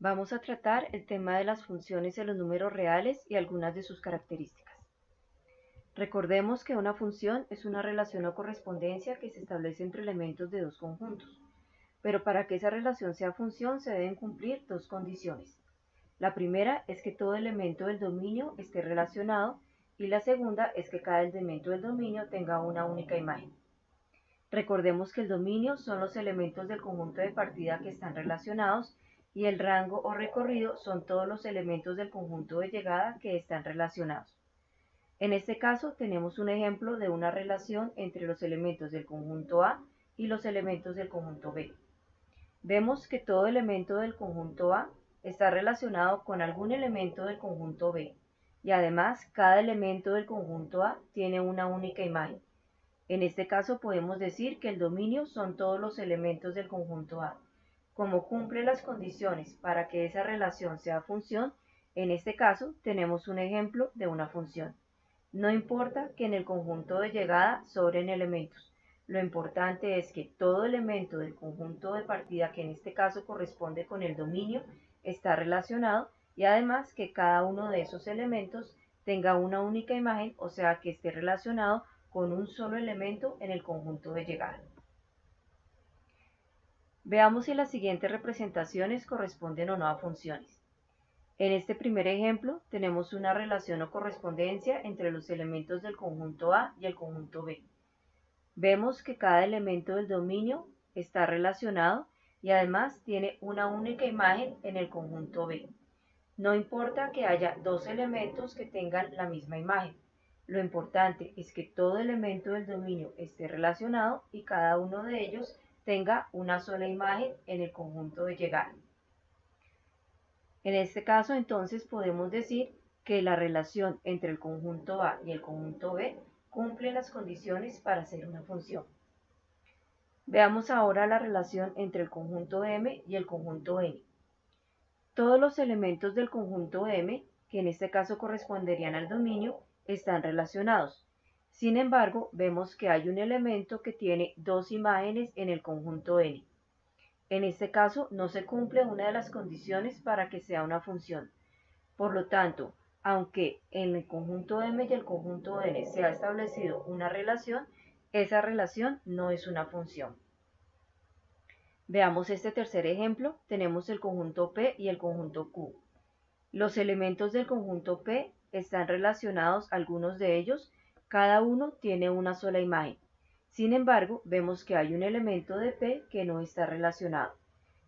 Vamos a tratar el tema de las funciones en los números reales y algunas de sus características. Recordemos que una función es una relación o correspondencia que se establece entre elementos de dos conjuntos, pero para que esa relación sea función se deben cumplir dos condiciones. La primera es que todo elemento del dominio esté relacionado y la segunda es que cada elemento del dominio tenga una única imagen. Recordemos que el dominio son los elementos del conjunto de partida que están relacionados y el rango o recorrido son todos los elementos del conjunto de llegada que están relacionados. En este caso tenemos un ejemplo de una relación entre los elementos del conjunto A y los elementos del conjunto B. Vemos que todo elemento del conjunto A está relacionado con algún elemento del conjunto B y además cada elemento del conjunto A tiene una única imagen. En este caso podemos decir que el dominio son todos los elementos del conjunto A. Como cumple las condiciones para que esa relación sea función, en este caso tenemos un ejemplo de una función. No importa que en el conjunto de llegada sobren elementos. Lo importante es que todo elemento del conjunto de partida, que en este caso corresponde con el dominio, está relacionado y además que cada uno de esos elementos tenga una única imagen, o sea que esté relacionado con un solo elemento en el conjunto de llegada. Veamos si las siguientes representaciones corresponden o no a funciones. En este primer ejemplo tenemos una relación o correspondencia entre los elementos del conjunto A y el conjunto B. Vemos que cada elemento del dominio está relacionado y además tiene una única imagen en el conjunto B. No importa que haya dos elementos que tengan la misma imagen. Lo importante es que todo elemento del dominio esté relacionado y cada uno de ellos tenga una sola imagen en el conjunto de llegada. En este caso, entonces, podemos decir que la relación entre el conjunto A y el conjunto B cumple las condiciones para ser una función. Veamos ahora la relación entre el conjunto M y el conjunto N. Todos los elementos del conjunto M, que en este caso corresponderían al dominio, están relacionados. Sin embargo, vemos que hay un elemento que tiene dos imágenes en el conjunto N. En este caso, no se cumple una de las condiciones para que sea una función. Por lo tanto, aunque en el conjunto M y el conjunto N se ha establecido una relación, esa relación no es una función. Veamos este tercer ejemplo. Tenemos el conjunto P y el conjunto Q. Los elementos del conjunto P están relacionados, algunos de ellos, cada uno tiene una sola imagen. Sin embargo, vemos que hay un elemento de P que no está relacionado.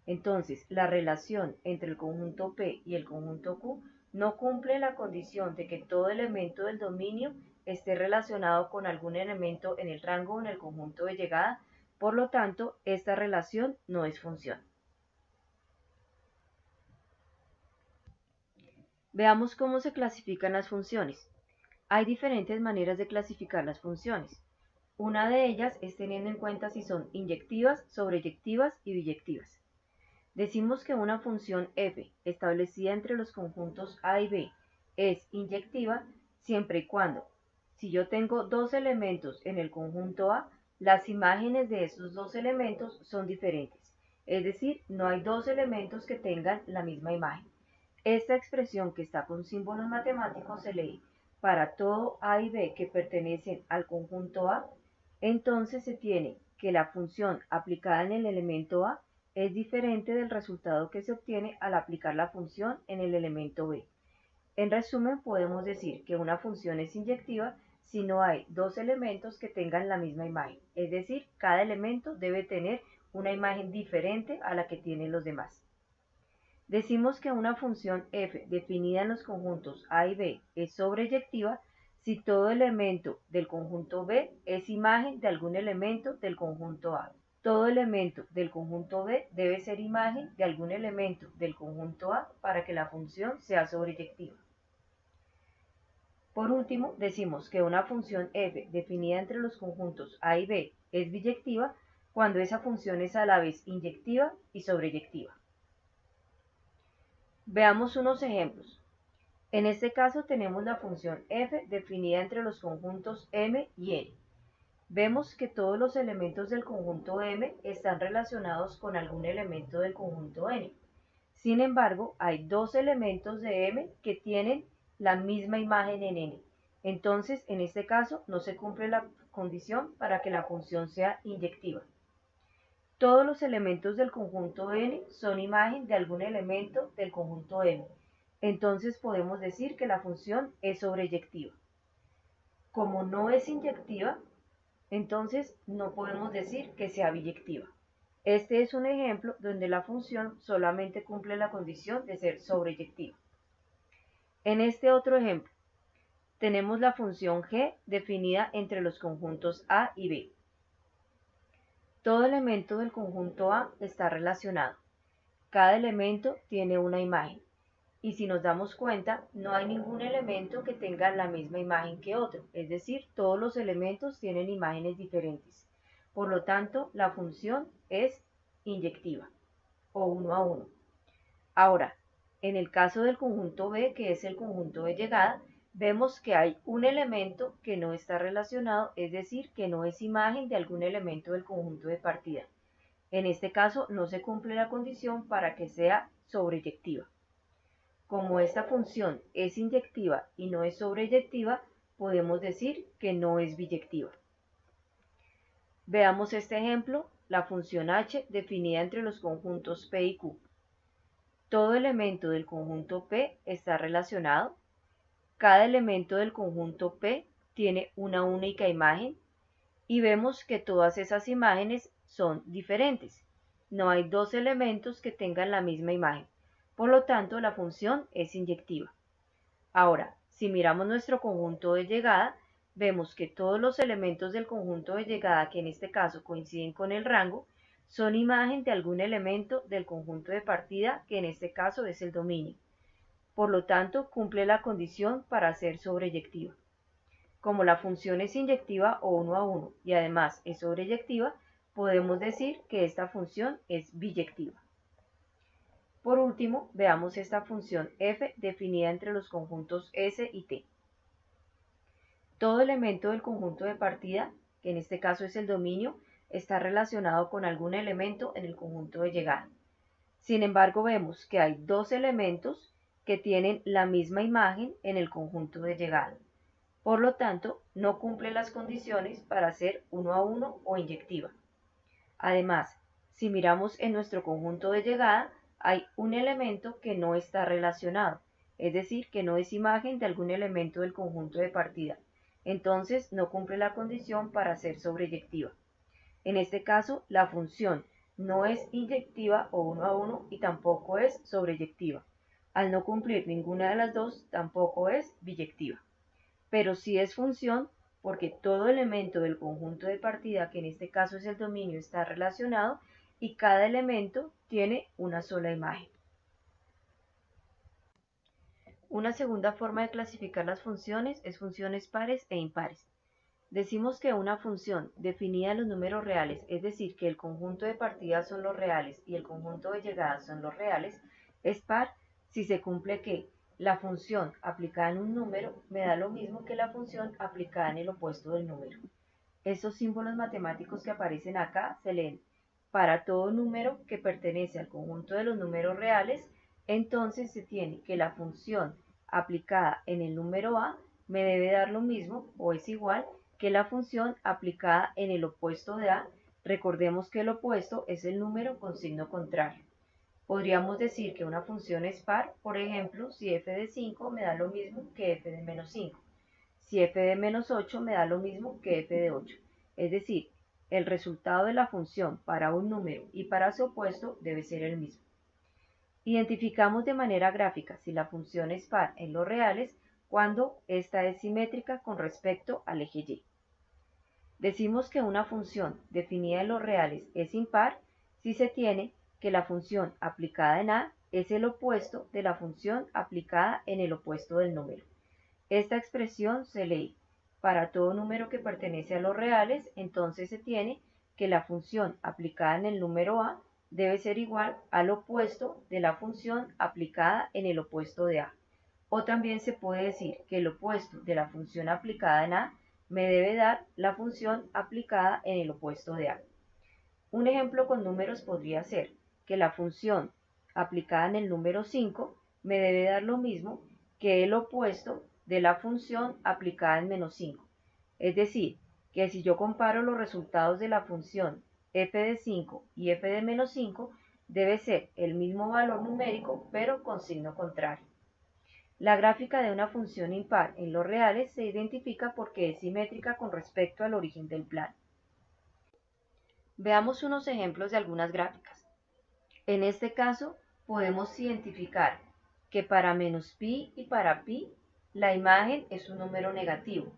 Entonces, la relación entre el conjunto P y el conjunto Q no cumple la condición de que todo elemento del dominio esté relacionado con algún elemento en el rango o en el conjunto de llegada. Por lo tanto, esta relación no es función. Veamos cómo se clasifican las funciones. Hay diferentes maneras de clasificar las funciones. Una de ellas es teniendo en cuenta si son inyectivas, sobreyectivas y biyectivas. Decimos que una función f establecida entre los conjuntos A y B es inyectiva siempre y cuando, si yo tengo dos elementos en el conjunto A, las imágenes de esos dos elementos son diferentes. Es decir, no hay dos elementos que tengan la misma imagen. Esta expresión que está con símbolos matemáticos se lee para todo A y B que pertenecen al conjunto A, entonces se tiene que la función aplicada en el elemento A es diferente del resultado que se obtiene al aplicar la función en el elemento B. En resumen, podemos decir que una función es inyectiva si no hay dos elementos que tengan la misma imagen, es decir, cada elemento debe tener una imagen diferente a la que tienen los demás. Decimos que una función f definida en los conjuntos A y B es sobreyectiva si todo elemento del conjunto B es imagen de algún elemento del conjunto A. Todo elemento del conjunto B debe ser imagen de algún elemento del conjunto A para que la función sea sobreyectiva. Por último, decimos que una función f definida entre los conjuntos A y B es biyectiva cuando esa función es a la vez inyectiva y sobreyectiva. Veamos unos ejemplos. En este caso tenemos la función f definida entre los conjuntos M y N. Vemos que todos los elementos del conjunto M están relacionados con algún elemento del conjunto N. Sin embargo, hay dos elementos de M que tienen la misma imagen en N. Entonces, en este caso, no se cumple la condición para que la función sea inyectiva. Todos los elementos del conjunto N son imagen de algún elemento del conjunto M. Entonces podemos decir que la función es sobreyectiva. Como no es inyectiva, entonces no podemos decir que sea biyectiva. Este es un ejemplo donde la función solamente cumple la condición de ser sobreyectiva. En este otro ejemplo, tenemos la función g definida entre los conjuntos A y B. Todo elemento del conjunto A está relacionado. Cada elemento tiene una imagen. Y si nos damos cuenta, no hay ningún elemento que tenga la misma imagen que otro. Es decir, todos los elementos tienen imágenes diferentes. Por lo tanto, la función es inyectiva o 1 a 1. Ahora, en el caso del conjunto B, que es el conjunto de llegada, vemos que hay un elemento que no está relacionado, es decir, que no es imagen de algún elemento del conjunto de partida. En este caso, no se cumple la condición para que sea sobreyectiva. Como esta función es inyectiva y no es sobreyectiva, podemos decir que no es biyectiva. Veamos este ejemplo, la función h definida entre los conjuntos P y Q. Todo elemento del conjunto P está relacionado. Cada elemento del conjunto P tiene una única imagen y vemos que todas esas imágenes son diferentes. No hay dos elementos que tengan la misma imagen. Por lo tanto, la función es inyectiva. Ahora, si miramos nuestro conjunto de llegada, vemos que todos los elementos del conjunto de llegada, que en este caso coinciden con el rango, son imagen de algún elemento del conjunto de partida, que en este caso es el dominio. Por lo tanto, cumple la condición para ser sobreyectiva. Como la función es inyectiva o 1 a 1 y además es sobreyectiva, podemos decir que esta función es biyectiva. Por último, veamos esta función f definida entre los conjuntos S y T. Todo elemento del conjunto de partida, que en este caso es el dominio, está relacionado con algún elemento en el conjunto de llegada. Sin embargo, vemos que hay dos elementos que tienen la misma imagen en el conjunto de llegada. Por lo tanto, no cumple las condiciones para ser 1 a 1 o inyectiva. Además, si miramos en nuestro conjunto de llegada, hay un elemento que no está relacionado, es decir, que no es imagen de algún elemento del conjunto de partida. Entonces, no cumple la condición para ser sobreyectiva. En este caso, la función no es inyectiva o 1 a 1 y tampoco es sobreyectiva. Al no cumplir ninguna de las dos, tampoco es biyectiva. Pero sí es función porque todo elemento del conjunto de partida, que en este caso es el dominio, está relacionado y cada elemento tiene una sola imagen. Una segunda forma de clasificar las funciones es funciones pares e impares. Decimos que una función definida en los números reales, es decir, que el conjunto de partida son los reales y el conjunto de llegada son los reales, es par si se cumple que la función aplicada en un número me da lo mismo que la función aplicada en el opuesto del número. Estos símbolos matemáticos que aparecen acá se leen para todo número que pertenece al conjunto de los números reales, entonces se tiene que la función aplicada en el número A me debe dar lo mismo o es igual que la función aplicada en el opuesto de A. Recordemos que el opuesto es el número con signo contrario. Podríamos decir que una función es par, por ejemplo, si f de 5 me da lo mismo que f de menos 5. Si f de menos 8 me da lo mismo que f de 8. Es decir, el resultado de la función para un número y para su opuesto debe ser el mismo. Identificamos de manera gráfica si la función es par en los reales cuando ésta es simétrica con respecto al eje y. Decimos que una función definida en los reales es impar si se tiene que la función aplicada en A es el opuesto de la función aplicada en el opuesto del número. Esta expresión se lee para todo número que pertenece a los reales, entonces se tiene que la función aplicada en el número A debe ser igual al opuesto de la función aplicada en el opuesto de A. O también se puede decir que el opuesto de la función aplicada en A me debe dar la función aplicada en el opuesto de A. Un ejemplo con números podría ser que la función aplicada en el número 5 me debe dar lo mismo que el opuesto de la función aplicada en menos 5. Es decir, que si yo comparo los resultados de la función f de 5 y f de menos 5, debe ser el mismo valor numérico, pero con signo contrario. La gráfica de una función impar en los reales se identifica porque es simétrica con respecto al origen del plano. Veamos unos ejemplos de algunas gráficas. En este caso, podemos identificar que para menos pi y para pi, la imagen es un número negativo.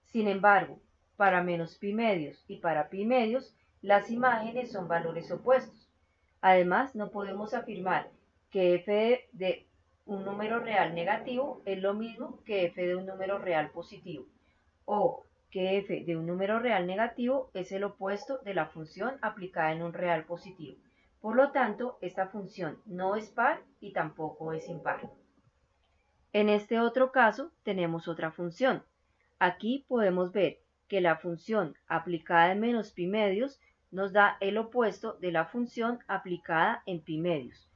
Sin embargo, para menos pi medios y para pi medios, las imágenes son valores opuestos. Además, no podemos afirmar que f de un número real negativo es lo mismo que f de un número real positivo, o que f de un número real negativo es el opuesto de la función aplicada en un real positivo. Por lo tanto, esta función no es par y tampoco es impar. En este otro caso tenemos otra función. Aquí podemos ver que la función aplicada en menos pi medios nos da el opuesto de la función aplicada en pi medios.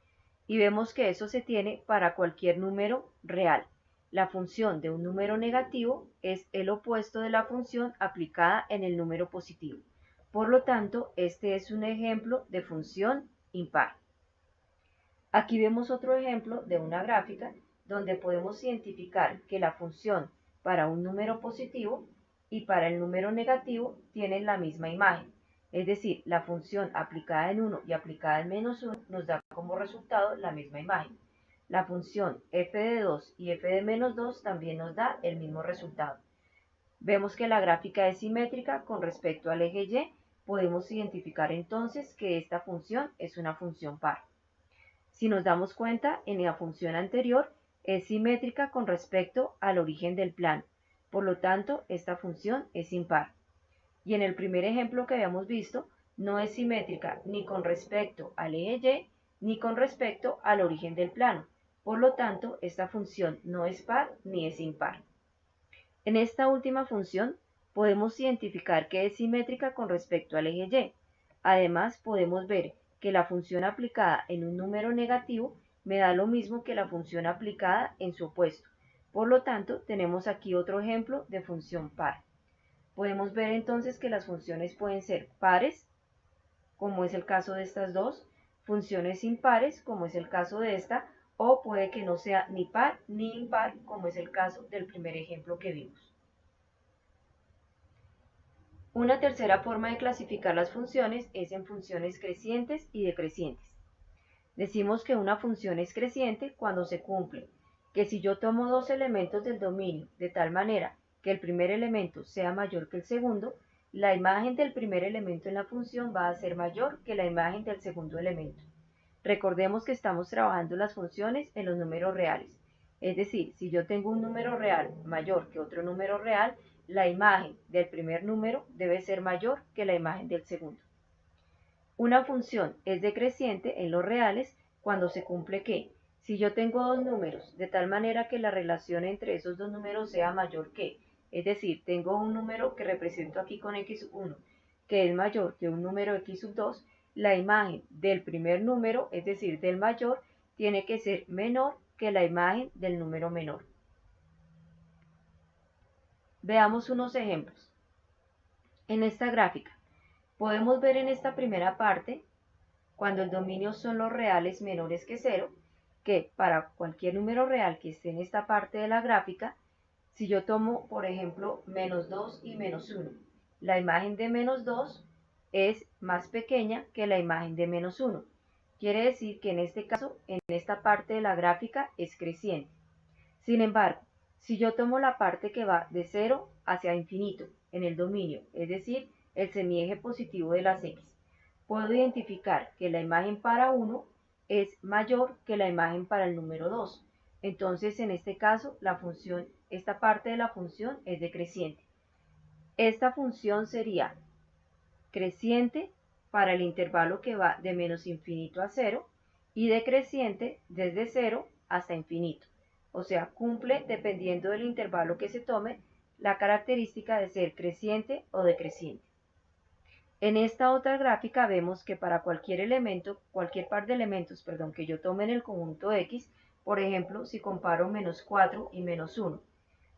Y vemos que eso se tiene para cualquier número real. La función de un número negativo es el opuesto de la función aplicada en el número positivo. Por lo tanto, este es un ejemplo de función impar. Aquí vemos otro ejemplo de una gráfica donde podemos identificar que la función para un número positivo y para el número negativo tienen la misma imagen. Es decir, la función aplicada en 1 y aplicada en menos 1 nos da como resultado la misma imagen. La función f de 2 y f de menos 2 también nos da el mismo resultado. Vemos que la gráfica es simétrica con respecto al eje y. Podemos identificar entonces que esta función es una función par. Si nos damos cuenta, en la función anterior es simétrica con respecto al origen del plano. Por lo tanto, esta función es impar. Y en el primer ejemplo que habíamos visto, no es simétrica ni con respecto al eje y ni con respecto al origen del plano. Por lo tanto, esta función no es par ni es impar. En esta última función, podemos identificar que es simétrica con respecto al eje y. Además, podemos ver que la función aplicada en un número negativo me da lo mismo que la función aplicada en su opuesto. Por lo tanto, tenemos aquí otro ejemplo de función par. Podemos ver entonces que las funciones pueden ser pares, como es el caso de estas dos, funciones impares, como es el caso de esta, o puede que no sea ni par ni impar, como es el caso del primer ejemplo que vimos. Una tercera forma de clasificar las funciones es en funciones crecientes y decrecientes. Decimos que una función es creciente cuando se cumple que si yo tomo dos elementos del dominio de tal manera que el primer elemento sea mayor que el segundo, la imagen del primer elemento en la función va a ser mayor que la imagen del segundo elemento. Recordemos que estamos trabajando las funciones en los números reales. Es decir, si yo tengo un número real mayor que otro número real, la imagen del primer número debe ser mayor que la imagen del segundo. Una función es decreciente en los reales cuando se cumple que, si yo tengo dos números de tal manera que la relación entre esos dos números sea mayor que, es decir, tengo un número que represento aquí con x1, que es mayor que un número x sub 2, la imagen del primer número, es decir, del mayor, tiene que ser menor que la imagen del número menor. Veamos unos ejemplos. En esta gráfica, podemos ver en esta primera parte, cuando el dominio son los reales menores que 0, que para cualquier número real que esté en esta parte de la gráfica, si yo tomo, por ejemplo, menos 2 y menos 1, la imagen de menos 2 es más pequeña que la imagen de menos 1. Quiere decir que en este caso, en esta parte de la gráfica es creciente. Sin embargo, si yo tomo la parte que va de 0 hacia infinito en el dominio, es decir, el semieje positivo de las x, puedo identificar que la imagen para 1 es mayor que la imagen para el número 2. Entonces, en este caso, esta parte de la función es decreciente. Esta función sería creciente para el intervalo que va de menos infinito a 0 y decreciente desde 0 hasta infinito. O sea, cumple, dependiendo del intervalo que se tome, la característica de ser creciente o decreciente. En esta otra gráfica vemos que para cualquier par de elementos, que yo tome en el conjunto X, por ejemplo, si comparo menos 4 y menos 1,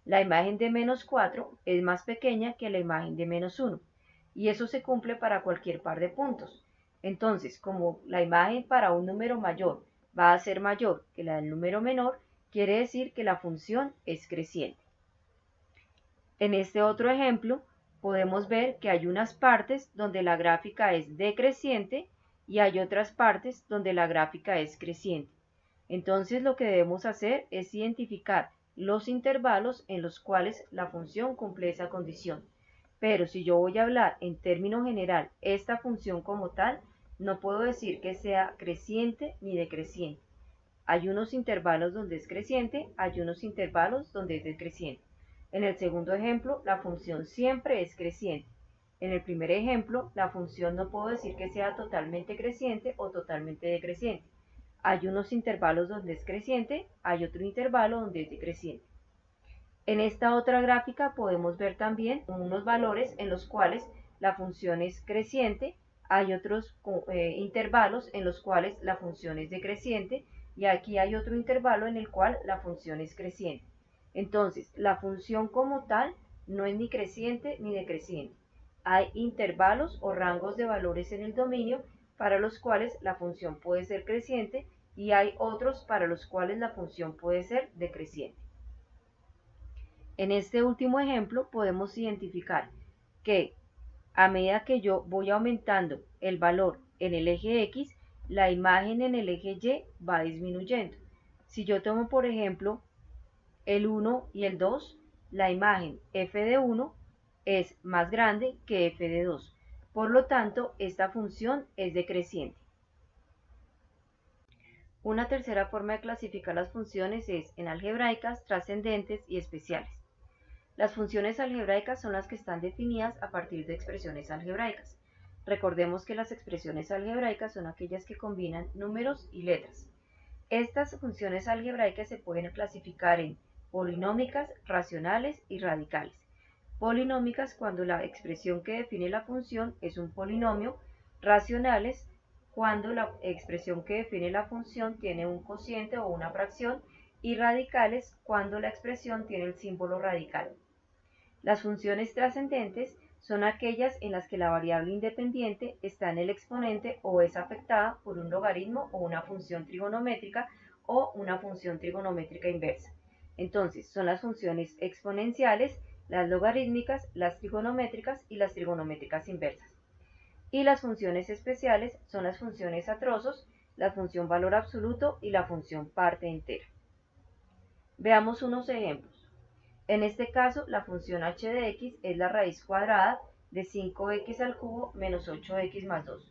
la imagen de menos 4 es más pequeña que la imagen de menos 1, y eso se cumple para cualquier par de puntos. Entonces, como la imagen para un número mayor va a ser mayor que la del número menor, quiere decir que la función es creciente. En este otro ejemplo, podemos ver que hay unas partes donde la gráfica es decreciente y hay otras partes donde la gráfica es creciente. Entonces lo que debemos hacer es identificar los intervalos en los cuales la función cumple esa condición. Pero si yo voy a hablar en términos general esta función como tal, no puedo decir que sea creciente ni decreciente. Hay unos intervalos donde es creciente, hay unos intervalos donde es decreciente. En el segundo ejemplo, la función siempre es creciente. En el primer ejemplo, la función no puedo decir que sea totalmente creciente o totalmente decreciente. Hay unos intervalos donde es creciente, hay otro intervalo donde es decreciente. En esta otra gráfica podemos ver también unos valores en los cuales la función es creciente, hay otros intervalos en los cuales la función es decreciente y aquí hay otro intervalo en el cual la función es creciente. Entonces, la función como tal no es ni creciente ni decreciente. Hay intervalos o rangos de valores en el dominio para los cuales la función puede ser creciente y hay otros para los cuales la función puede ser decreciente. En este último ejemplo podemos identificar que a medida que yo voy aumentando el valor en el eje X, la imagen en el eje Y va disminuyendo. Si yo tomo por ejemplo el 1 y el 2, la imagen f de 1 es más grande que f de 2. Por lo tanto, esta función es decreciente. Una tercera forma de clasificar las funciones es en algebraicas, trascendentes y especiales. Las funciones algebraicas son las que están definidas a partir de expresiones algebraicas. Recordemos que las expresiones algebraicas son aquellas que combinan números y letras. Estas funciones algebraicas se pueden clasificar en polinómicas, racionales y radicales. Polinómicas cuando la expresión que define la función es un polinomio, racionales cuando la expresión que define la función tiene un cociente o una fracción, y radicales cuando la expresión tiene el símbolo radical. Las funciones trascendentes son aquellas en las que la variable independiente está en el exponente o es afectada por un logaritmo o una función trigonométrica o una función trigonométrica inversa. Entonces, son las funciones exponenciales, las logarítmicas, las trigonométricas y las trigonométricas inversas. Y las funciones especiales son las funciones a trozos, la función valor absoluto y la función parte entera. Veamos unos ejemplos. En este caso, la función h de x es la raíz cuadrada de 5x al cubo menos 8x más 2.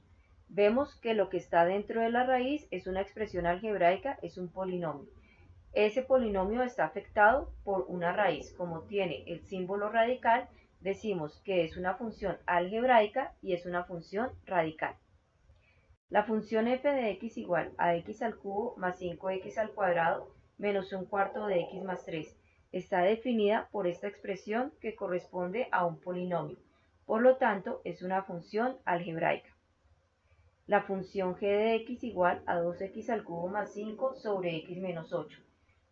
Vemos que lo que está dentro de la raíz es una expresión algebraica, es un polinomio. Ese polinomio está afectado por una raíz. Como tiene el símbolo radical, decimos que es una función algebraica y es una función radical. La función f de x igual a x al cubo más 5x al cuadrado menos un cuarto de x más 3 está definida por esta expresión que corresponde a un polinomio. Por lo tanto, es una función algebraica. La función g de x igual a 2x al cubo más 5 sobre x menos 8.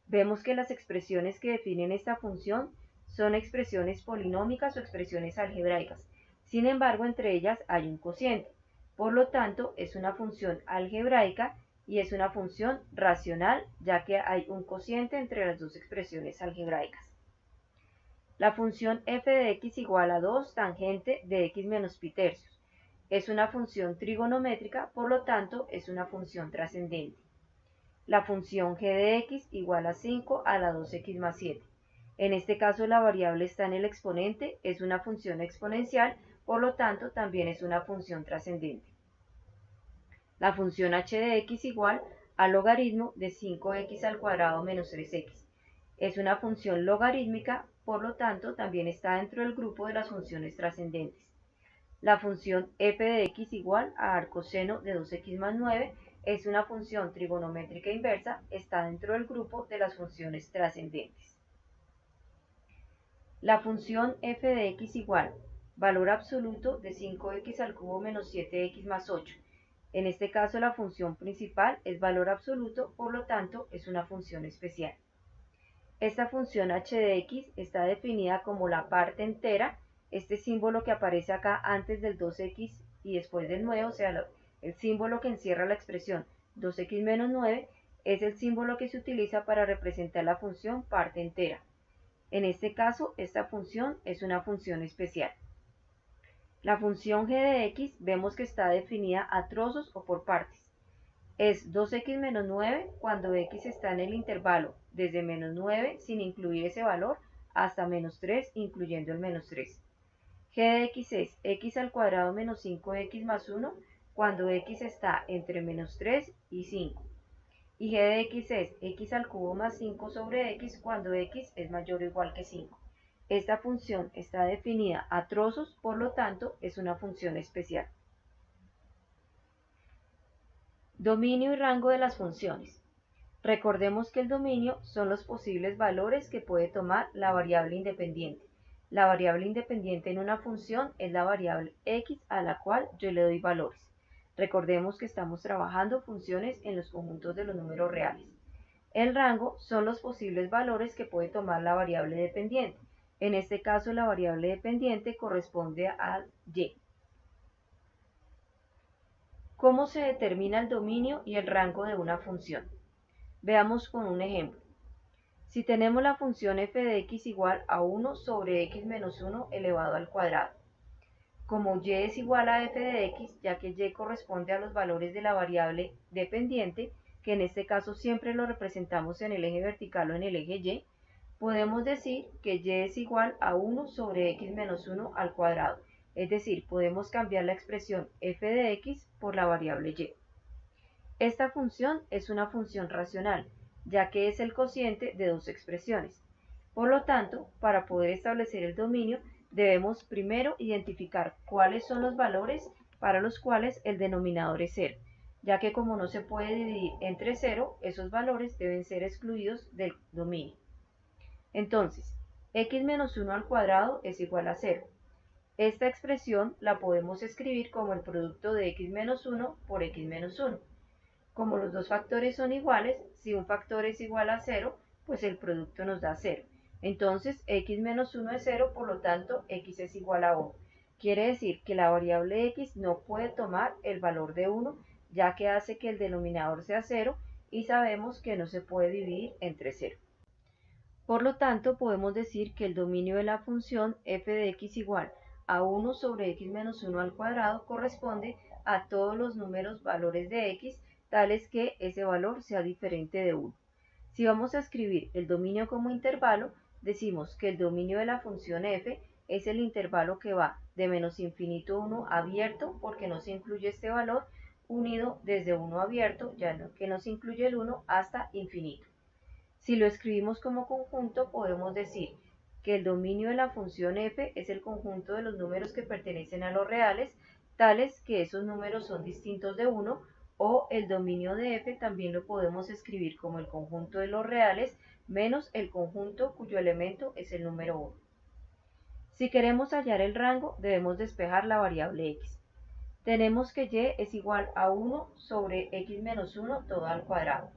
Vemos que las expresiones que definen esta función son expresiones polinómicas o expresiones algebraicas. Sin embargo, entre ellas hay un cociente. Por lo tanto, es una función algebraica y es una función racional, ya que hay un cociente entre las dos expresiones algebraicas. La función f de x igual a 2 tangente de x menos pi tercios. Es una función trigonométrica, por lo tanto, es una función trascendente. La función g de x igual a 5 a la 2x más 7. En este caso la variable está en el exponente, es una función exponencial, por lo tanto también es una función trascendente. La función h de x igual al logaritmo de 5x al cuadrado menos 3x. Es una función logarítmica, por lo tanto también está dentro del grupo de las funciones trascendentes. La función f de x igual a arcoseno de 2x más 9 es una función trigonométrica inversa, está dentro del grupo de las funciones trascendentes. La función f de x igual valor absoluto de 5x al cubo menos 7x más 8. En este caso la función principal es valor absoluto, por lo tanto es una función especial. Esta función h de x está definida como la parte entera, este símbolo que aparece acá antes del 2x y después del 9, o sea, el símbolo que encierra la expresión 2x menos 9, es el símbolo que se utiliza para representar la función parte entera. En este caso, esta función es una función especial. La función g de x vemos que está definida a trozos o por partes. Es 2x menos 9 cuando x está en el intervalo desde menos 9 sin incluir ese valor hasta menos 3 incluyendo el menos 3. G de x es x al cuadrado menos 5x más 1 cuando x está entre menos 3 y 5. Y g de x es x al cubo más 5 sobre x cuando x es mayor o igual que 5. Esta función está definida a trozos, por lo tanto es una función especial. Dominio y rango de las funciones. Recordemos que el dominio son los posibles valores que puede tomar la variable independiente. La variable independiente en una función es la variable x a la cual yo le doy valores. Recordemos que estamos trabajando funciones en los conjuntos de los números reales. El rango son los posibles valores que puede tomar la variable dependiente. En este caso la variable dependiente corresponde al y. ¿Cómo se determina el dominio y el rango de una función? Veamos con un ejemplo. Si tenemos la función f de x igual a 1 sobre x menos 1 elevado al cuadrado. Como y es igual a f de x, ya que y corresponde a los valores de la variable dependiente, que en este caso siempre lo representamos en el eje vertical o en el eje y, podemos decir que y es igual a 1 sobre x menos 1 al cuadrado. Es decir, podemos cambiar la expresión f de x por la variable y. Esta función es una función racional, ya que es el cociente de dos expresiones. Por lo tanto, para poder establecer el dominio, debemos primero identificar cuáles son los valores para los cuales el denominador es 0, ya que como no se puede dividir entre 0, esos valores deben ser excluidos del dominio. Entonces, x menos 1 al cuadrado es igual a 0. Esta expresión la podemos escribir como el producto de x menos 1 por x menos 1. Como los dos factores son iguales, si un factor es igual a 0, pues el producto nos da 0. Entonces, x menos 1 es 0, por lo tanto, x es igual a 1. Quiere decir que la variable x no puede tomar el valor de 1, ya que hace que el denominador sea 0, y sabemos que no se puede dividir entre 0. Por lo tanto, podemos decir que el dominio de la función f de x igual a 1 sobre x menos 1 al cuadrado corresponde a todos los números valores de x, tales que ese valor sea diferente de 1. Si vamos a escribir el dominio como intervalo, decimos que el dominio de la función f es el intervalo que va de menos infinito 1 abierto, porque no se incluye este valor, unido desde 1 abierto, ya que no se incluye el 1, hasta infinito. Si lo escribimos como conjunto, podemos decir que el dominio de la función f es el conjunto de los números que pertenecen a los reales, tales que esos números son distintos de 1, o el dominio de f también lo podemos escribir como el conjunto de los reales menos el conjunto cuyo elemento es el número 1. Si queremos hallar el rango, debemos despejar la variable x. Tenemos que y es igual a 1 sobre x menos 1 todo al cuadrado.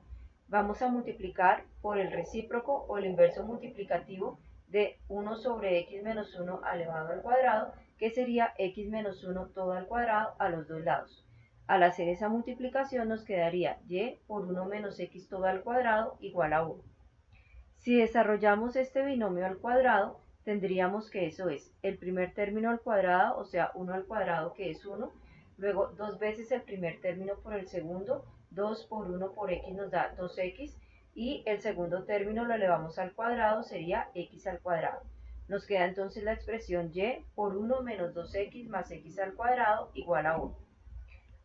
Vamos a multiplicar por el recíproco o el inverso multiplicativo de 1 sobre x menos 1 elevado al cuadrado, que sería x menos 1 todo al cuadrado a los dos lados. Al hacer esa multiplicación nos quedaría y por 1 menos x todo al cuadrado igual a 1. Si desarrollamos este binomio al cuadrado, tendríamos que eso es el primer término al cuadrado, o sea 1 al cuadrado que es 1, luego dos veces el primer término por el segundo, 2 por 1 por x nos da 2x, y el segundo término lo elevamos al cuadrado, sería x al cuadrado. Nos queda entonces la expresión y por 1 menos 2x más x al cuadrado igual a 1.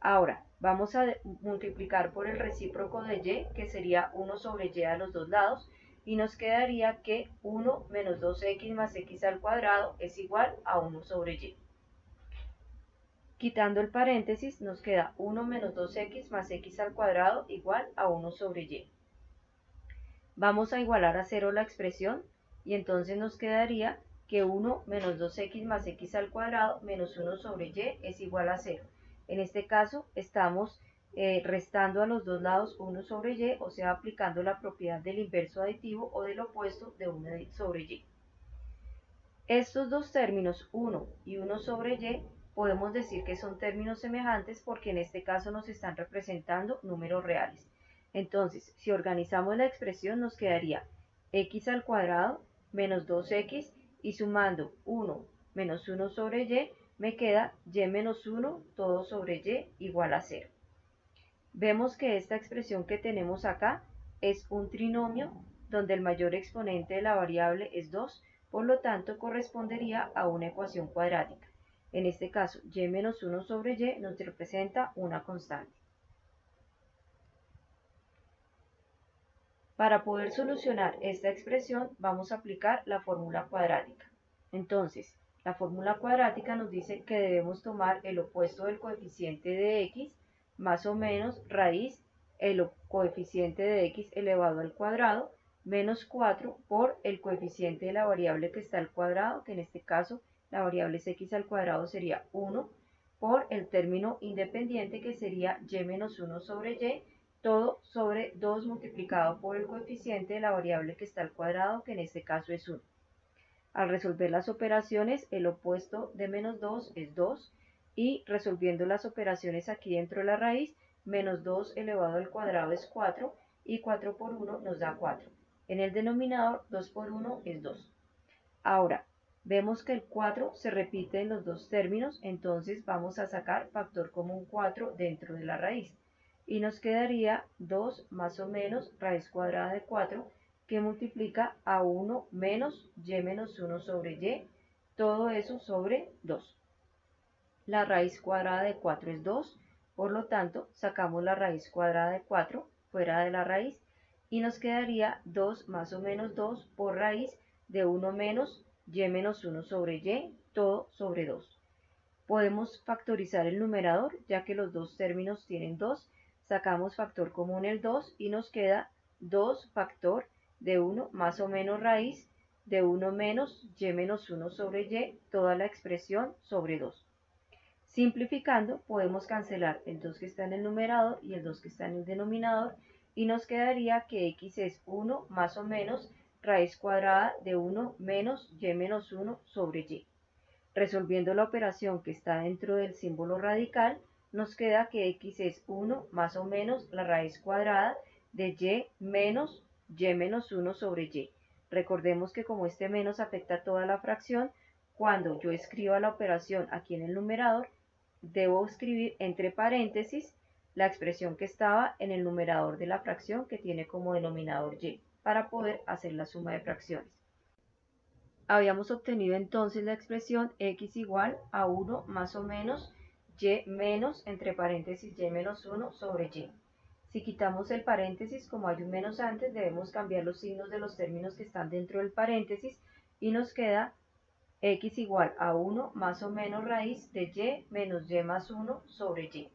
Ahora, vamos a multiplicar por el recíproco de y, que sería 1 sobre y a los dos lados, y nos quedaría que 1 menos 2x más x al cuadrado es igual a 1 sobre y. Quitando el paréntesis, nos queda 1 menos 2x más x al cuadrado igual a 1 sobre y. Vamos a igualar a 0 la expresión y entonces nos quedaría que 1 menos 2x más x al cuadrado menos 1 sobre y es igual a 0. En este caso estamos restando a los dos lados 1 sobre y, o sea, aplicando la propiedad del inverso aditivo o del opuesto de 1 sobre y. Estos dos términos, 1 y 1 sobre y, podemos decir que son términos semejantes porque en este caso nos están representando números reales. Entonces, si organizamos la expresión, nos quedaría x al cuadrado menos 2x y sumando 1 menos 1 sobre y, me queda y menos 1 todo sobre y igual a 0. Vemos que esta expresión que tenemos acá es un trinomio donde el mayor exponente de la variable es 2, por lo tanto correspondería a una ecuación cuadrática. En este caso, y menos 1 sobre y nos representa una constante. Para poder solucionar esta expresión vamos a aplicar la fórmula cuadrática. Entonces, la fórmula cuadrática nos dice que debemos tomar el opuesto del coeficiente de x más o menos raíz el coeficiente de x elevado al cuadrado menos 4 por el coeficiente de la variable que está al cuadrado, que en este caso la variable es x al cuadrado, sería 1, por el término independiente que sería y menos 1 sobre y, todo sobre 2 multiplicado por el coeficiente de la variable que está al cuadrado, que en este caso es 1. Al resolver las operaciones, el opuesto de menos 2 es 2, y resolviendo las operaciones aquí dentro de la raíz, menos 2 elevado al cuadrado es 4, y 4 por 1 nos da 4. En el denominador, 2 por 1 es 2. Ahora, vemos que el 4 se repite en los dos términos, entonces vamos a sacar factor común 4 dentro de la raíz. Y nos quedaría 2 más o menos raíz cuadrada de 4, que multiplica a 1 menos y menos 1 sobre y, todo eso sobre 2. La raíz cuadrada de 4 es 2, por lo tanto sacamos la raíz cuadrada de 4 fuera de la raíz y nos quedaría 2 más o menos 2 por raíz de 1 menos y menos 1 sobre y, todo sobre 2. Podemos factorizar el numerador, ya que los dos términos tienen 2, sacamos factor común el 2 y nos queda 2 factor de 1 más o menos raíz de 1 menos y menos 1 sobre y, toda la expresión sobre 2. Simplificando, podemos cancelar el 2 que está en el numerador y el 2 que está en el denominador, y nos quedaría que x es 1 más o menos raíz cuadrada de 1 menos y menos 1 sobre y. Resolviendo la operación que está dentro del símbolo radical, nos queda que x es 1 más o menos la raíz cuadrada de y menos 1 sobre y. Recordemos que como este menos afecta a toda la fracción, cuando yo escriba la operación aquí en el numerador, debo escribir entre paréntesis la expresión que estaba en el numerador de la fracción que tiene como denominador y, para poder hacer la suma de fracciones. Habíamos obtenido entonces la expresión x igual a 1 más o menos y menos, entre paréntesis, y menos 1 sobre y. Si quitamos el paréntesis, como hay un menos antes, debemos cambiar los signos de los términos que están dentro del paréntesis y nos queda x igual a 1 más o menos raíz de y menos y más 1 sobre y.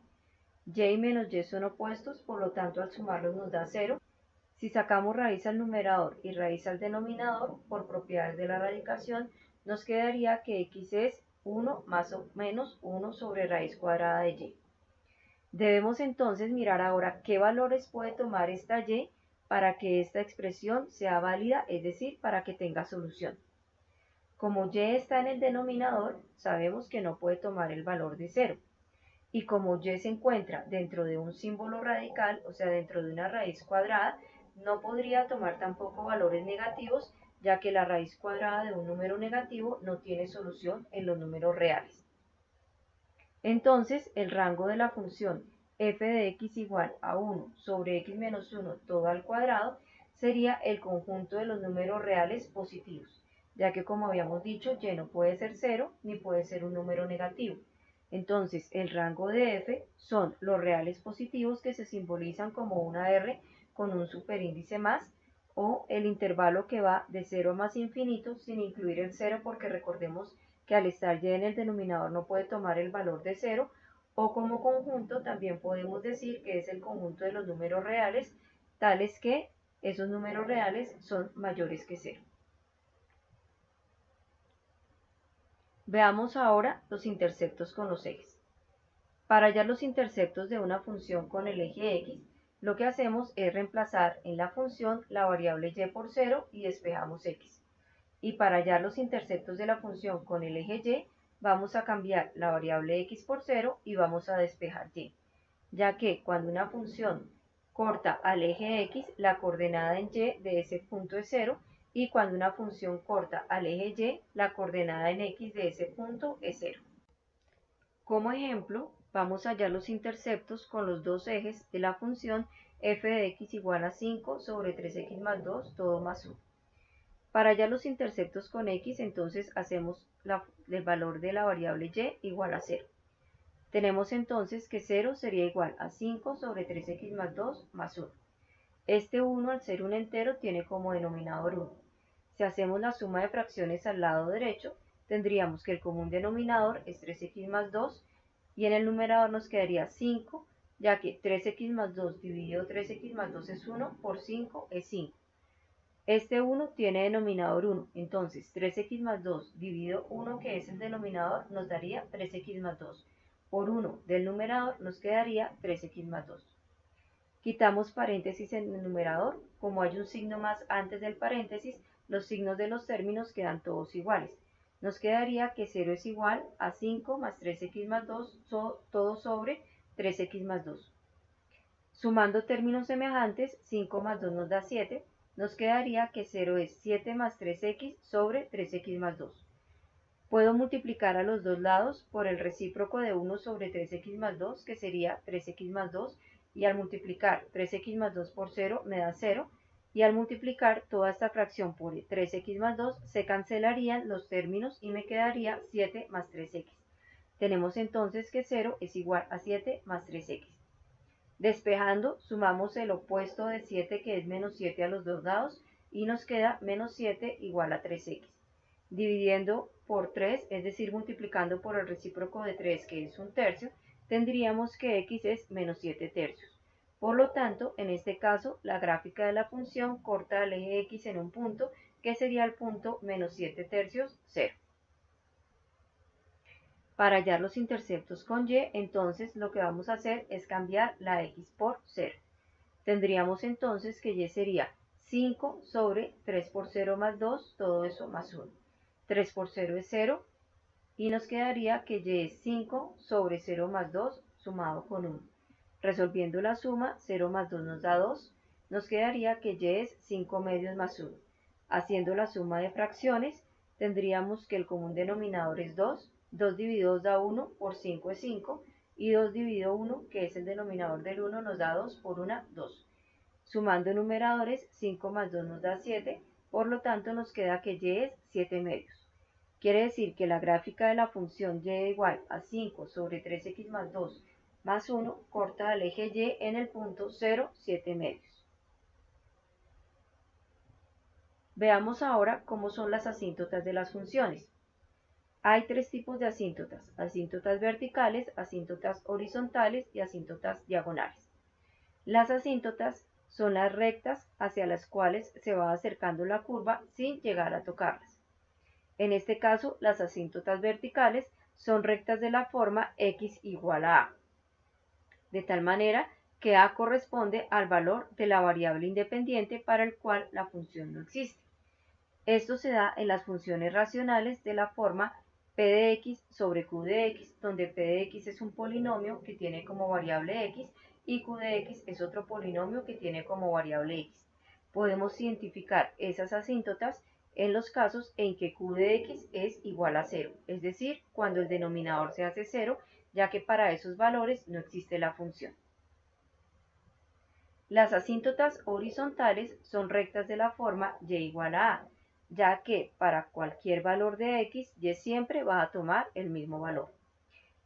Y menos y son opuestos, por lo tanto al sumarlos nos da 0. Si sacamos raíz al numerador y raíz al denominador, por propiedades de la radicación, nos quedaría que x es 1 más o menos 1 sobre raíz cuadrada de y. Debemos entonces mirar ahora qué valores puede tomar esta y para que esta expresión sea válida, es decir, para que tenga solución. Como y está en el denominador, sabemos que no puede tomar el valor de 0. Y como y se encuentra dentro de un símbolo radical, o sea, dentro de una raíz cuadrada, no podría tomar tampoco valores negativos, ya que la raíz cuadrada de un número negativo no tiene solución en los números reales. Entonces, el rango de la función f de x igual a 1 sobre x menos 1 todo al cuadrado sería el conjunto de los números reales positivos, ya que como habíamos dicho, y no puede ser 0 ni puede ser un número negativo. Entonces, el rango de f son los reales positivos que se simbolizan como una r con un superíndice más, o el intervalo que va de 0 a más infinito sin incluir el 0, porque recordemos que al estar y en el denominador no puede tomar el valor de 0, o como conjunto también podemos decir que es el conjunto de los números reales, tales que esos números reales son mayores que 0. Veamos ahora los interceptos con los ejes. Para hallar los interceptos de una función con el eje x, lo que hacemos es reemplazar en la función la variable y por 0 y despejamos x. Y para hallar los interceptos de la función con el eje y, vamos a cambiar la variable x por 0 y vamos a despejar y, ya que cuando una función corta al eje x, la coordenada en y de ese punto es 0, y cuando una función corta al eje y, la coordenada en x de ese punto es 0. Como ejemplo, vamos a hallar los interceptos con los dos ejes de la función f de x igual a 5 sobre 3x más 2, todo más 1. Para hallar los interceptos con x, entonces hacemos el valor de la variable y igual a 0. Tenemos entonces que 0 sería igual a 5 sobre 3x más 2 más 1. Este 1, al ser un entero, tiene como denominador 1. Si hacemos la suma de fracciones al lado derecho, tendríamos que el común denominador es 3x más 2 y en el numerador nos quedaría 5, ya que 3x más 2 dividido 3x más 2 es 1, por 5 es 5. Este 1 tiene denominador 1, entonces 3x más 2 dividido 1, que es el denominador, nos daría 3x más 2. Por 1 del numerador nos quedaría 3x más 2. Quitamos paréntesis en el numerador, como hay un signo más antes del paréntesis, los signos de los términos quedan todos iguales. Nos quedaría que 0 es igual a 5 más 3x más 2, todo sobre 3x más 2. Sumando términos semejantes, 5 más 2 nos da 7, nos quedaría que 0 es 7 más 3x sobre 3x más 2. Puedo multiplicar a los dos lados por el recíproco de 1 sobre 3x más 2, que sería 3x más 2, y al multiplicar 3x más 2 por 0 me da 0, y al multiplicar toda esta fracción por 3x más 2 se cancelarían los términos y me quedaría 7 más 3x. Tenemos entonces que 0 es igual a 7 más 3x. Despejando, sumamos el opuesto de 7, que es menos 7, a los dos lados, y nos queda menos 7 igual a 3x. Dividiendo por 3, es decir, multiplicando por el recíproco de 3, que es un tercio, tendríamos que x es menos 7 tercios. Por lo tanto, en este caso, la gráfica de la función corta al eje x en un punto, que sería el punto menos 7 tercios, 0. Para hallar los interceptos con y, entonces lo que vamos a hacer es cambiar la x por 0. Tendríamos entonces que y sería 5 sobre 3 por 0 más 2, todo eso más 1. 3 por 0 es 0, y nos quedaría que y es 5 sobre 0 más 2 sumado con 1. Resolviendo la suma, 0 más 2 nos da 2, nos quedaría que y es 5 medios más 1. Haciendo la suma de fracciones, tendríamos que el común denominador es 2, 2 dividido 2 da 1, por 5 es 5, y 2 dividido 1, que es el denominador del 1, nos da 2, por 1, 2. Sumando numeradores, 5 más 2 nos da 7, por lo tanto nos queda que y es 7 medios. Quiere decir que la gráfica de la función y igual a 5 sobre 3x más 2 más 1 corta al eje y en el punto 0, 7 medios. Veamos ahora cómo son las asíntotas de las funciones. Hay tres tipos de asíntotas: asíntotas verticales, asíntotas horizontales y asíntotas diagonales. Las asíntotas son las rectas hacia las cuales se va acercando la curva sin llegar a tocarlas. En este caso, las asíntotas verticales son rectas de la forma x igual a a, de tal manera que a corresponde al valor de la variable independiente para el cual la función no existe. Esto se da en las funciones racionales de la forma p de x sobre q de x, donde p de x es un polinomio que tiene como variable x y q de x es otro polinomio que tiene como variable x. Podemos identificar esas asíntotas en los casos en que q de x es igual a 0, es decir, cuando el denominador se hace 0, ya que para esos valores no existe la función. Las asíntotas horizontales son rectas de la forma y igual a a, ya que para cualquier valor de x, y siempre va a tomar el mismo valor.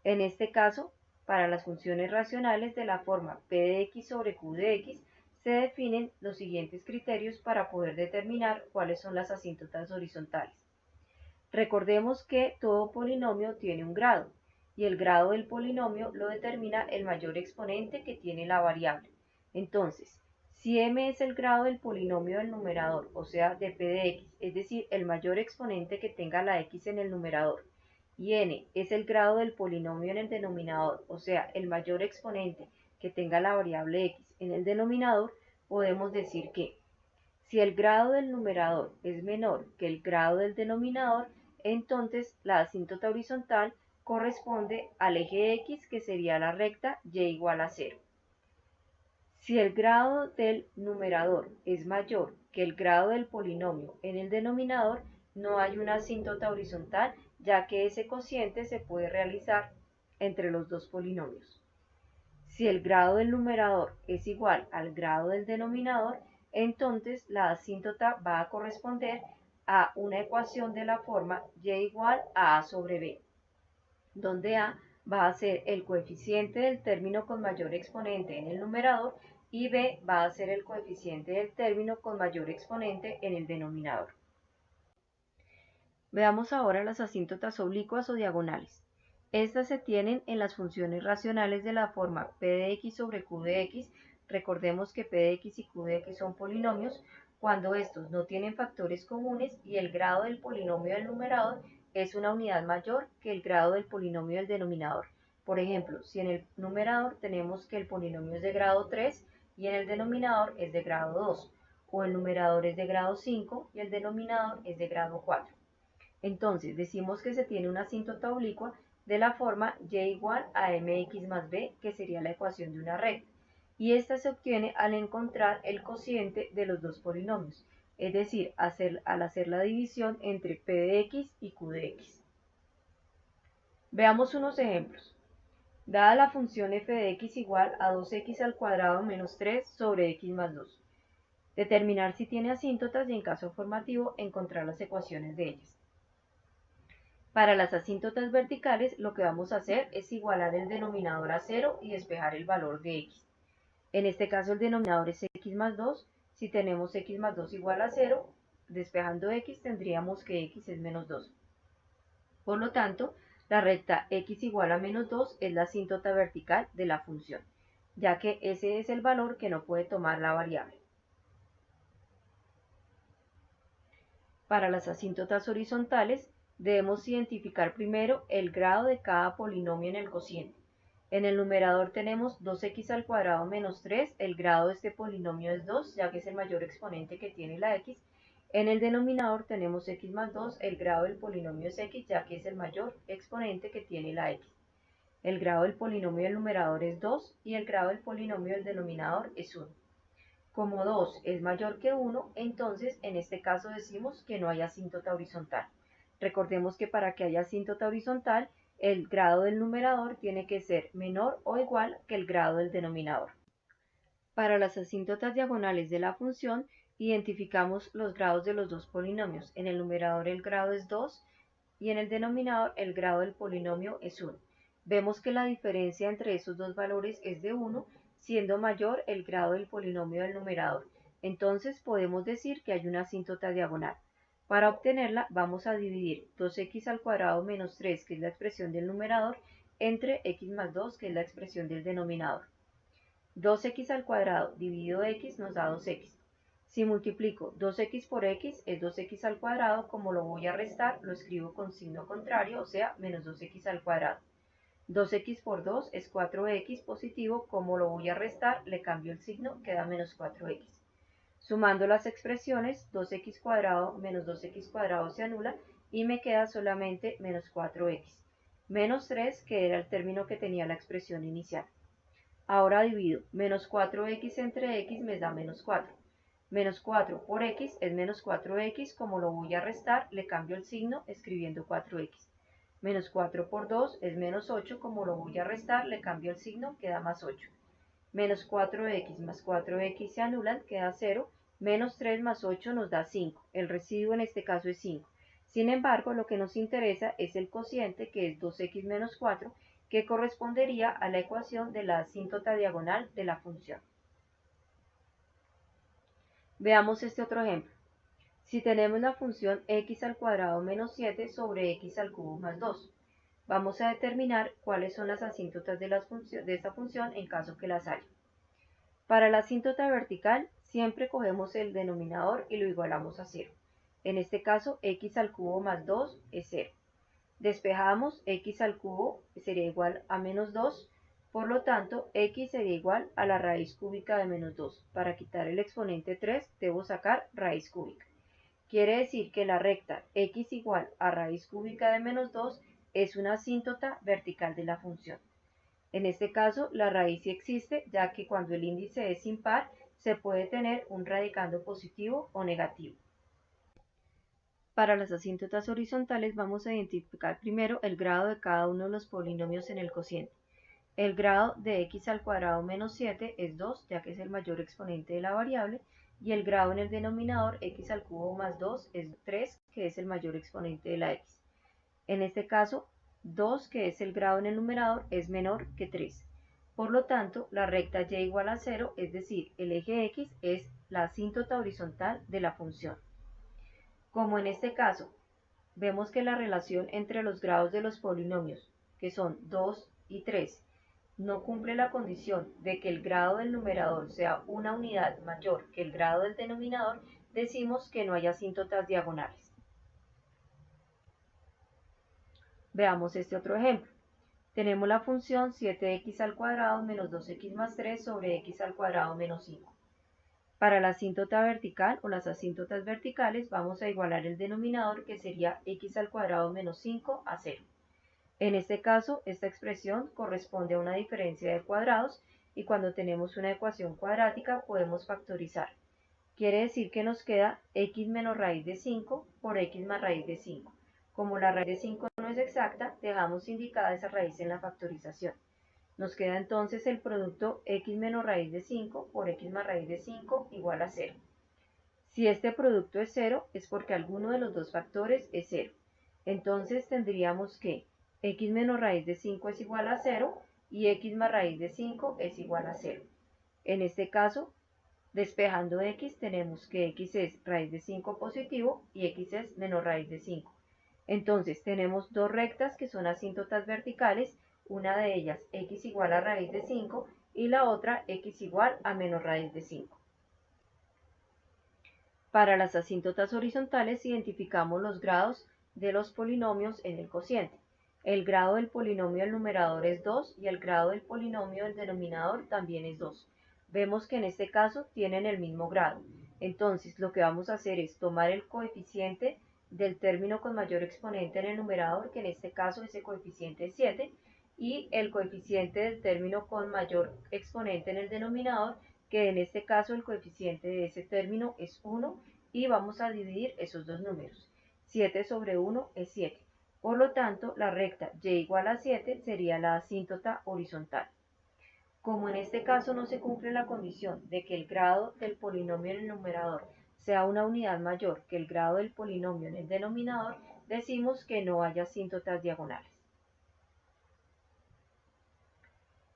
En este caso, para las funciones racionales de la forma p de x sobre q de x, se definen los siguientes criterios para poder determinar cuáles son las asíntotas horizontales. Recordemos que todo polinomio tiene un grado, y el grado del polinomio lo determina el mayor exponente que tiene la variable. Entonces, si m es el grado del polinomio del numerador, o sea, de p de x, es decir, el mayor exponente que tenga la x en el numerador, y n es el grado del polinomio en el denominador, o sea, el mayor exponente que tenga la variable x en el denominador, podemos decir que si el grado del numerador es menor que el grado del denominador, entonces la asíntota horizontal corresponde al eje x, que sería la recta y igual a 0. Si el grado del numerador es mayor que el grado del polinomio en el denominador, no hay una asíntota horizontal, ya que ese cociente se puede realizar entre los dos polinomios. Si el grado del numerador es igual al grado del denominador, entonces la asíntota va a corresponder a una ecuación de la forma y igual a sobre b, donde a va a ser el coeficiente del término con mayor exponente en el numerador y b va a ser el coeficiente del término con mayor exponente en el denominador. Veamos ahora las asíntotas oblicuas o diagonales. Estas se tienen en las funciones racionales de la forma p de x sobre q de x. Recordemos que p de x y q de x son polinomios cuando estos no tienen factores comunes y el grado del polinomio del numerador es una unidad mayor que el grado del polinomio del denominador. Por ejemplo, si en el numerador tenemos que el polinomio es de grado 3 y en el denominador es de grado 2, o el numerador es de grado 5 y el denominador es de grado 4. Entonces, decimos que se tiene una asíntota oblicua de la forma y igual a mx más b, que sería la ecuación de una recta, y esta se obtiene al encontrar el cociente de los dos polinomios, es decir, al hacer la división entre p de x y q de x. Veamos unos ejemplos. Dada la función f de x igual a 2x al cuadrado menos 3 sobre x más 2. Determinar si tiene asíntotas y en caso afirmativo encontrar las ecuaciones de ellas. Para las asíntotas verticales lo que vamos a hacer es igualar el denominador a 0 y despejar el valor de x. En este caso el denominador es x más 2. Si tenemos x más 2 igual a 0, despejando x tendríamos que x es menos 2. Por lo tanto, la recta x igual a menos 2 es la asíntota vertical de la función, ya que ese es el valor que no puede tomar la variable. Para las asíntotas horizontales, debemos identificar primero el grado de cada polinomio en el cociente. En el numerador tenemos 2x al cuadrado menos 3, el grado de este polinomio es 2, ya que es el mayor exponente que tiene la x. En el denominador tenemos x más 2, el grado del polinomio es x, ya que es el mayor exponente que tiene la x. El grado del polinomio del numerador es 2 y el grado del polinomio del denominador es 1. Como 2 es mayor que 1, entonces en este caso decimos que no hay asíntota horizontal. Recordemos que para que haya asíntota horizontal, el grado del numerador tiene que ser menor o igual que el grado del denominador. Para las asíntotas diagonales de la función, identificamos los grados de los dos polinomios. En el numerador el grado es 2 y en el denominador el grado del polinomio es 1. Vemos que la diferencia entre esos dos valores es de 1, siendo mayor el grado del polinomio del numerador. Entonces podemos decir que hay una asíntota diagonal. Para obtenerla vamos a dividir 2x al cuadrado menos 3, que es la expresión del numerador, entre x más 2, que es la expresión del denominador. 2x al cuadrado dividido x nos da 2x. Si multiplico 2x por x es 2x al cuadrado, como lo voy a restar, lo escribo con signo contrario, o sea, menos 2x al cuadrado. 2x por 2 es 4x positivo, como lo voy a restar, le cambio el signo, queda menos 4x. Sumando las expresiones, 2x cuadrado menos 2x cuadrado se anula y me queda solamente menos 4x. Menos 3, que era el término que tenía la expresión inicial. Ahora divido menos 4x entre x me da menos 4. Menos 4 por x es menos 4x, como lo voy a restar, le cambio el signo escribiendo 4x. Menos 4 por 2 es menos 8, como lo voy a restar, le cambio el signo, queda más 8. Menos 4x más 4x se anulan, queda 0. Menos 3 más 8 nos da 5. El residuo en este caso es 5. Sin embargo, lo que nos interesa es el cociente, que es 2x menos 4, que correspondería a la ecuación de la asíntota diagonal de la función. Veamos este otro ejemplo. Si tenemos la función x al cuadrado menos 7 sobre x al cubo más 2, vamos a determinar cuáles son las asíntotas de esta función en caso que las haya. Para la asíntota vertical, siempre cogemos el denominador y lo igualamos a 0. En este caso, x al cubo más 2 es 0. Despejamos x al cubo sería igual a menos 2, por lo tanto x sería igual a la raíz cúbica de menos 2. Para quitar el exponente 3 debo sacar raíz cúbica. Quiere decir que la recta x igual a raíz cúbica de menos 2 es una asíntota vertical de la función. En este caso, la raíz sí existe, ya que cuando el índice es impar, se puede tener un radicando positivo o negativo. Para las asíntotas horizontales vamos a identificar primero el grado de cada uno de los polinomios en el cociente. El grado de x al cuadrado menos 7 es 2, ya que es el mayor exponente de la variable, y el grado en el denominador x al cubo más 2 es 3, que es el mayor exponente de la x. En este caso, 2, que es el grado en el numerador, es menor que 3. Por lo tanto, la recta y igual a 0, es decir, el eje x es la asíntota horizontal de la función. Como en este caso, vemos que la relación entre los grados de los polinomios, que son 2 y 3, no cumple la condición de que el grado del numerador sea una unidad mayor que el grado del denominador, decimos que no hay asíntotas diagonales. Veamos este otro ejemplo. Tenemos la función 7x al cuadrado menos 2x más 3 sobre x al cuadrado menos 5. Para la asíntota vertical o las asíntotas verticales vamos a igualar el denominador, que sería x al cuadrado menos 5 a 0. En este caso, esta expresión corresponde a una diferencia de cuadrados y cuando tenemos una ecuación cuadrática podemos factorizar. Quiere decir que nos queda x menos raíz de 5 por x más raíz de 5. Como la raíz de 5 no es exacta, dejamos indicada esa raíz en la factorización. Nos queda entonces el producto x menos raíz de 5 por x más raíz de 5 igual a 0. Si este producto es 0, es porque alguno de los dos factores es 0. Entonces tendríamos que x menos raíz de 5 es igual a 0 y x más raíz de 5 es igual a 0. En este caso, despejando x, tenemos que x es raíz de 5 positivo y x es menos raíz de 5. Entonces tenemos dos rectas que son asíntotas verticales, una de ellas x igual a raíz de 5 y la otra x igual a menos raíz de 5. Para las asíntotas horizontales identificamos los grados de los polinomios en el cociente. El grado del polinomio del numerador es 2 y el grado del polinomio del denominador también es 2. Vemos que en este caso tienen el mismo grado. Entonces lo que vamos a hacer es tomar el coeficiente del término con mayor exponente en el numerador, que en este caso ese coeficiente es 7, y el coeficiente del término con mayor exponente en el denominador, que en este caso el coeficiente de ese término es 1, y vamos a dividir esos dos números. 7 sobre 1 es 7. Por lo tanto, la recta y igual a 7 sería la asíntota horizontal. Como en este caso no se cumple la condición de que el grado del polinomio en el numerador sea una unidad mayor que el grado del polinomio en el denominador, decimos que no hay asíntotas diagonales.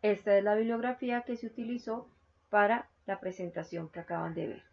Esta es la bibliografía que se utilizó para la presentación que acaban de ver.